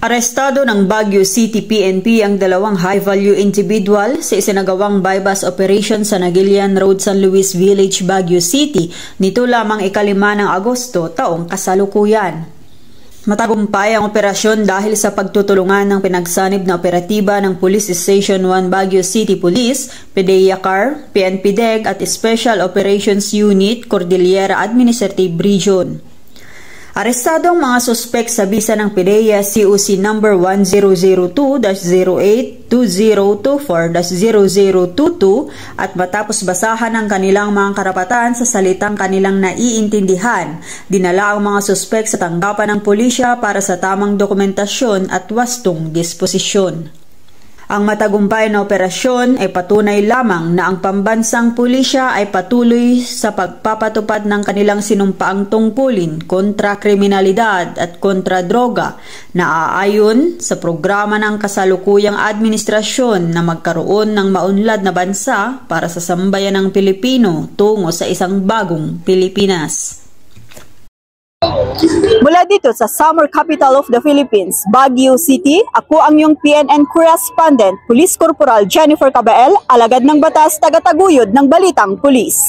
Arestado ng Baguio City PNP ang dalawang high-value individual sa isinagawang bypass operation sa Nagilian Road, San Luis Village, Baguio City nito lamang ika-5 ng Agosto taong kasalukuyan. Matagumpay ang operasyon dahil sa pagtutulungan ng pinagsanib na operatiba ng Police Station 1 Baguio City Police, PDEA CAR, PNP DEG at Special Operations Unit Cordillera Administrative Region. Arestado ang mga suspek sa bisa ng PDEA COC number 1002-082024-0022 at matapos basahan ang kanilang mga karapatan sa salitang kanilang naiintindihan, dinala ang mga suspek sa tanggapan ng pulisya para sa tamang dokumentasyon at wastong disposisyon. Ang matagumpay na operasyon ay patunay lamang na ang pambansang pulisya ay patuloy sa pagpapatupad ng kanilang sinumpaang tungkulin kontra kriminalidad at kontra droga na aayon sa programa ng kasalukuyang administrasyon na magkaroon ng maunlad na bansa para sa sambayanang Pilipino tungo sa isang bagong Pilipinas. Mula dito sa Summer Capital of the Philippines, Baguio City, ako ang iyong PNN correspondent, Police Corporal Jennifer Cabael, alagad ng batas, tagataguyod ng Balitang Pulis.